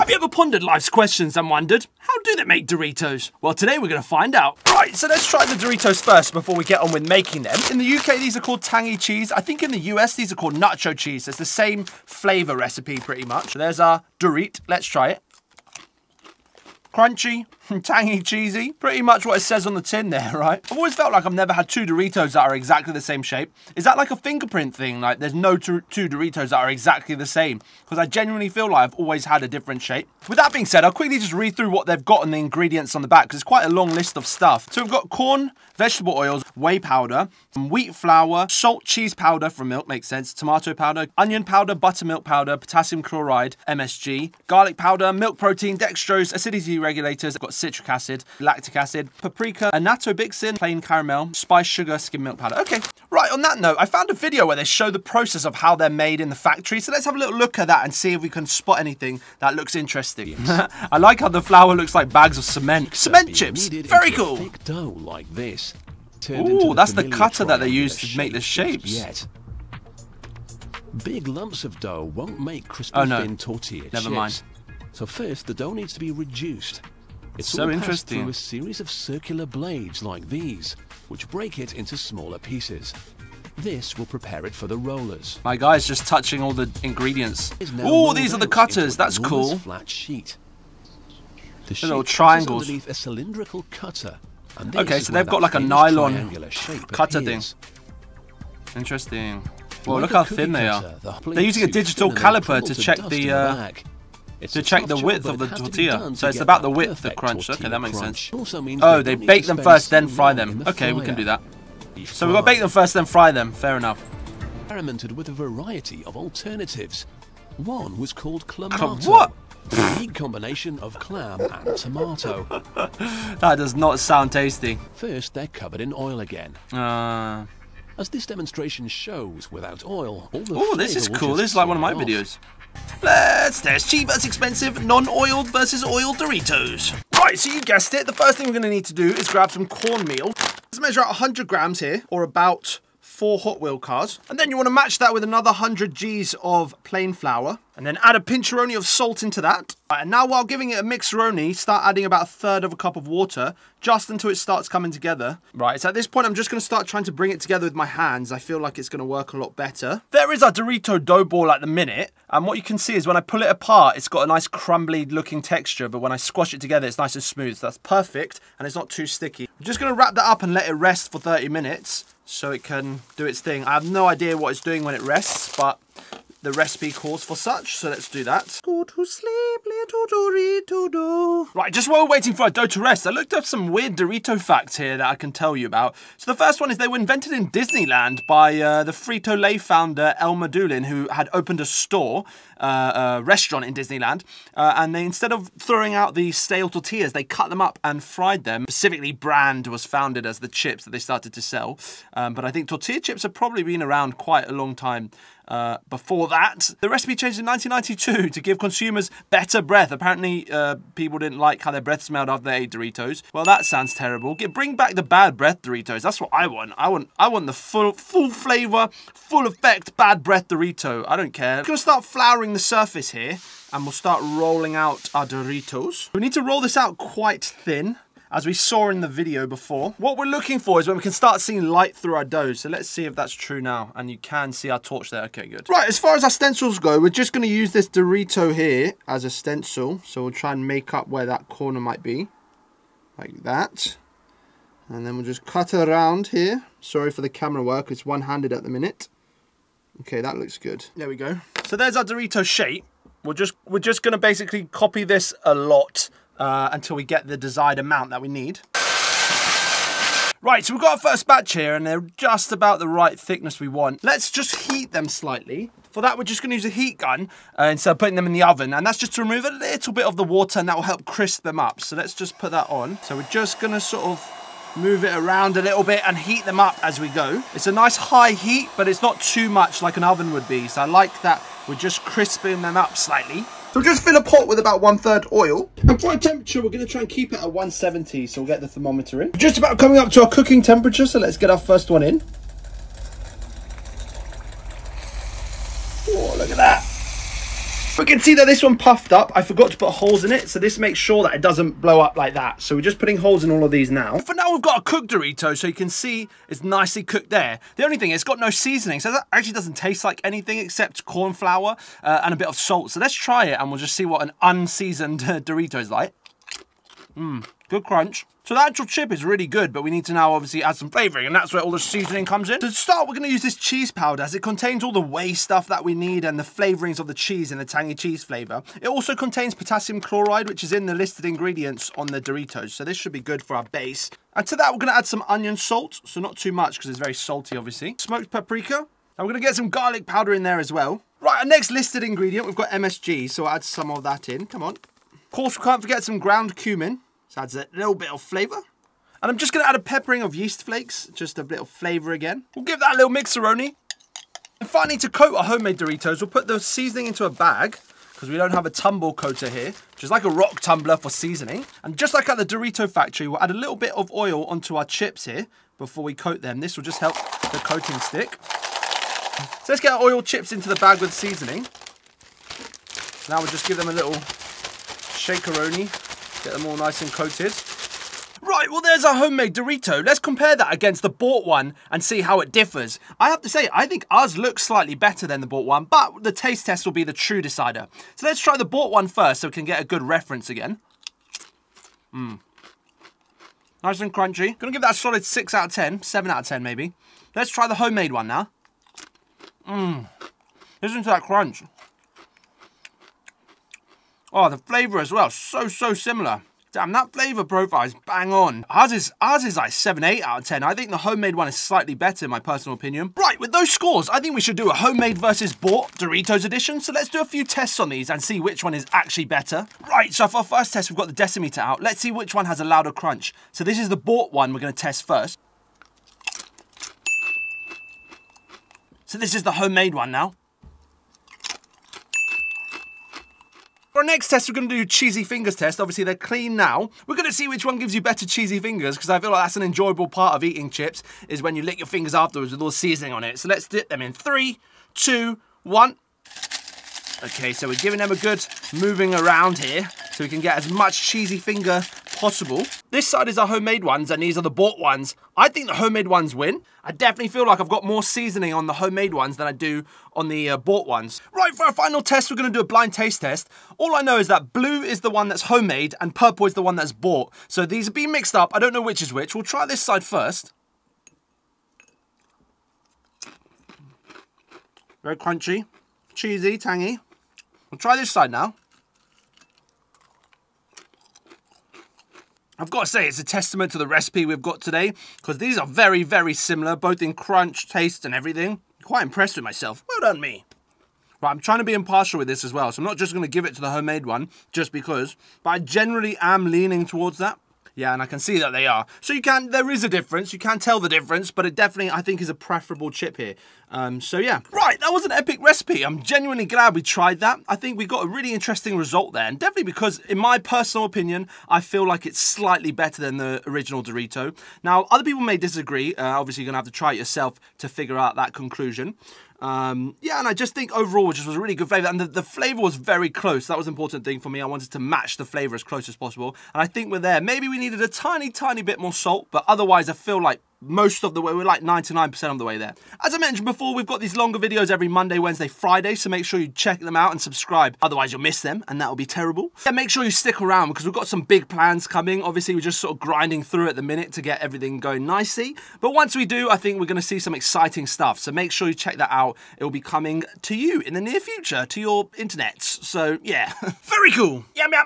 Have you ever pondered life's questions and wondered, how do they make Doritos? Well, today we're going to find out. Right, so let's try the Doritos first before we get on with making them. In the UK, these are called tangy cheese. I think in the US, these are called nacho cheese. It's the same flavor recipe pretty much. So there's our Dorito. Let's try it. Crunchy, tangy, cheesy. Pretty much what it says on the tin there, right? I've always felt like I've never had two Doritos that are exactly the same shape. Is that like a fingerprint thing? Like there's no two Doritos that are exactly the same? Because I genuinely feel like I've always had a different shape. With that being said, I'll quickly just read through what they've got on the ingredients on the back because it's quite a long list of stuff. So we've got corn, vegetable oils, whey powder, wheat flour, salt, cheese powder from milk, makes sense, tomato powder, onion powder, buttermilk powder, potassium chloride, MSG, garlic powder, milk protein, dextrose, acidity regulators, got citric acid, lactic acid, paprika, annatto-bixin, plain caramel, spice sugar, skim milk powder. Okay, right, on that note, I found a video where they show the process of how they're made in the factory, so let's have a little look at that and see if we can spot anything that looks interesting. Yes. I like how the flour looks like bags of cement. Cement chips, very cool. Thick dough like this. Ooh, that's the cutter that they use to make the shapes. Yet. Big lumps of dough won't make crispy thin tortilla chips. Never mind. So first, the dough needs to be reduced. It's so all interesting. Through a series of circular blades like these, which break it into smaller pieces. This will prepare it for the rollers. My guy's just touching all the ingredients. Oh, these are the cutters. That's cool. Flat sheet. The little triangles underneath a cylindrical cutter. And okay, so they've got like a nylon cutter thing. Interesting. Well, look how thin they are. They're using a digital caliper to check the width of the tortilla. So it's about the width, the crunch. Okay, that makes sense. Oh, they bake them first, then fry them. Okay, we can do that. So we've got to bake them first, then fry them. Fair enough. Experimented with a variety of alternatives. One was called clamato. What? A unique combination of clam and tomato. That does not sound tasty. First, they're covered in oil again. As this demonstration shows, without oil, all the oh, this is cool. This is like one of my videos. Let's test cheap versus expensive, non-oiled versus oiled Doritos. Right, so you guessed it. The first thing we're going to need to do is grab some cornmeal. Let's measure out 100 grams here, or about 4 Hot Wheel cars. And then you want to match that with another 100 Gs of plain flour. And then add a pincheroni of salt into that. Right, and now while giving it a mixeroni, start adding about 1/3 of a cup of water, just until it starts coming together. Right, so at this point, I'm just going to start trying to bring it together with my hands. I feel like it's going to work a lot better. There is our Dorito dough ball at the minute. And what you can see is when I pull it apart, it's got a nice crumbly looking texture. But when I squash it together, it's nice and smooth. So that's perfect. And it's not too sticky. I'm just going to wrap that up and let it rest for 30 minutes. So it can do its thing. I have no idea what it's doing when it rests, but the recipe calls for such, so let's do that. Go to sleep, little Dorito dough. Right, just while we're waiting for our dough to rest, I looked up some weird Dorito facts here that I can tell you about. So the first one is they were invented in Disneyland by the Frito-Lay founder Elmer Doolin, who had opened a store, a restaurant in Disneyland, and they, instead of throwing out the stale tortillas, they cut them up and fried them. Specifically, Brand was founded as the chips that they started to sell, but I think tortilla chips have probably been around quite a long time before that. The recipe changed in 1992 to give consumers better breath. Apparently, people didn't like how their breath smelled after they ate Doritos. Well, that sounds terrible. Bring back the bad breath Doritos. That's what I want. I want the full flavor, full effect, bad breath Dorito. I don't care. I'm gonna start flouring the surface here, and we'll start rolling out our Doritos. We need to roll this out quite thin, as we saw in the video before. What we're looking for is when we can start seeing light through our dough. So let's see if that's true now. And you can see our torch there. Okay, good. Right, as far as our stencils go, we're just going to use this Dorito here as a stencil. So we'll try and make up where that corner might be. Like that. And then we'll just cut it around here. Sorry for the camera work. It's one-handed at the minute. Okay, that looks good. There we go. So there's our Dorito shape. We're just going to basically copy this a lot until we get the desired amount that we need. Right, so we've got our first batch here, and they're just about the right thickness we want. Let's just heat them slightly. For that, we're just going to use a heat gun instead of putting them in the oven, and that's just to remove a little bit of the water, and that will help crisp them up. So let's just put that on. So we're just going to sort of move it around a little bit and heat them up as we go. It's a nice high heat, but it's not too much like an oven would be. So I like that we're just crisping them up slightly. So we'll just fill a pot with about 1/3 oil. And for our temperature, we're going to try and keep it at 170. So we'll get the thermometer in. Just about coming up to our cooking temperature. So let's get our first one in. Oh, look at that. We can see that this one puffed up. I forgot to put holes in it, so this makes sure that it doesn't blow up like that. So we're just putting holes in all of these now. For now, we've got a cooked Dorito, so you can see it's nicely cooked there. The only thing is it's got no seasoning, so that actually doesn't taste like anything except corn flour and a bit of salt. So let's try it, and we'll just see what an unseasoned Dorito is like. Good crunch. So the actual chip is really good, but we need to now obviously add some flavouring, and that's where all the seasoning comes in. To start, we're going to use this cheese powder, as it contains all the whey stuff that we need and the flavourings of the cheese and the tangy cheese flavour. It also contains potassium chloride, which is in the listed ingredients on the Doritos, so this should be good for our base. And to that, we're going to add some onion salt, so not too much because it's very salty, obviously. Smoked paprika, and we're going to get some garlic powder in there as well. Right, our next listed ingredient, we've got MSG, so I'll add some of that in. Come on. Of course, we can't forget some ground cumin. So adds a little bit of flavour. And I'm just going to add a peppering of yeast flakes, just a bit of flavour again. We'll give that a little mixeroni. And finally, to coat our homemade Doritos, we'll put the seasoning into a bag, because we don't have a tumble coater here, which is like a rock tumbler for seasoning. And just like at the Dorito factory, we'll add a little bit of oil onto our chips here before we coat them. This will just help the coating stick. So let's get our oil chips into the bag with seasoning. Now we'll just give them a little shakeroni. Get them all nice and coated. Right, well there's our homemade Dorito. Let's compare that against the bought one and see how it differs. I have to say, I think ours looks slightly better than the bought one, but the taste test will be the true decider. So let's try the bought one first so we can get a good reference again. Nice and crunchy. Gonna give that a solid 6 out of 10, 7 out of 10 maybe. Let's try the homemade one now. Listen to that crunch. Oh, the flavour as well, so similar. Damn, that flavour profile is bang on. Ours is like 7, 8 out of 10. I think the homemade one is slightly better in my personal opinion. Right, with those scores, I think we should do a homemade versus bought Doritos edition. So let's do a few tests on these and see which one is actually better. Right, so for our first test, we've got the decimeter out. Let's see which one has a louder crunch. So this is the bought one we're going to test first. So this is the homemade one now. For our next test, we're going to do cheesy fingers test. Obviously, they're clean now. We're going to see which one gives you better cheesy fingers, because I feel like that's an enjoyable part of eating chips, is when you lick your fingers afterwards with all the seasoning on it. So let's dip them in 3, 2, 1. Okay, so we're giving them a good moving around here, so we can get as much cheesy finger possible. This side is our homemade ones, and these are the bought ones. I think the homemade ones win. I definitely feel like I've got more seasoning on the homemade ones than I do on the bought ones. Right, for our final test, we're going to do a blind taste test. All I know is that blue is the one that's homemade, and purple is the one that's bought. So these are being mixed up. I don't know which is which. We'll try this side first. Very crunchy, cheesy, tangy. We'll try this side now. I've got to say, it's a testament to the recipe we've got today, because these are very similar, both in crunch, taste, and everything. Quite impressed with myself. Well done, me. Right, I'm trying to be impartial with this as well, so I'm not just going to give it to the homemade one, just because, but I generally am leaning towards that. Yeah, and I can see that they are. So there is a difference, you can tell the difference, but it definitely, I think, is a preferable chip here. So yeah. Right, that was an epic recipe. I'm genuinely glad we tried that. I think we got a really interesting result there, and definitely because, in my personal opinion, I feel like it's slightly better than the original Dorito. Now, other people may disagree. Obviously, you're going to have to try it yourself to figure out that conclusion. Yeah, and I just think overall it just was a really good flavour, and the flavour was very close. That was an important thing for me. I wanted to match the flavour as close as possible, and I think we're there. Maybe we needed a tiny bit more salt, but otherwise I feel like most of the way, we're like 99% of the way there. As I mentioned before, we've got these longer videos every Monday, Wednesday, Friday, so make sure you check them out and subscribe. Otherwise, you'll miss them, and that'll be terrible. Yeah, make sure you stick around, because we've got some big plans coming. Obviously, we're just sort of grinding through at the minute to get everything going nicely. But once we do, I think we're going to see some exciting stuff. So make sure you check that out. It will be coming to you in the near future, to your internets. So, yeah, very cool. Yum, yum.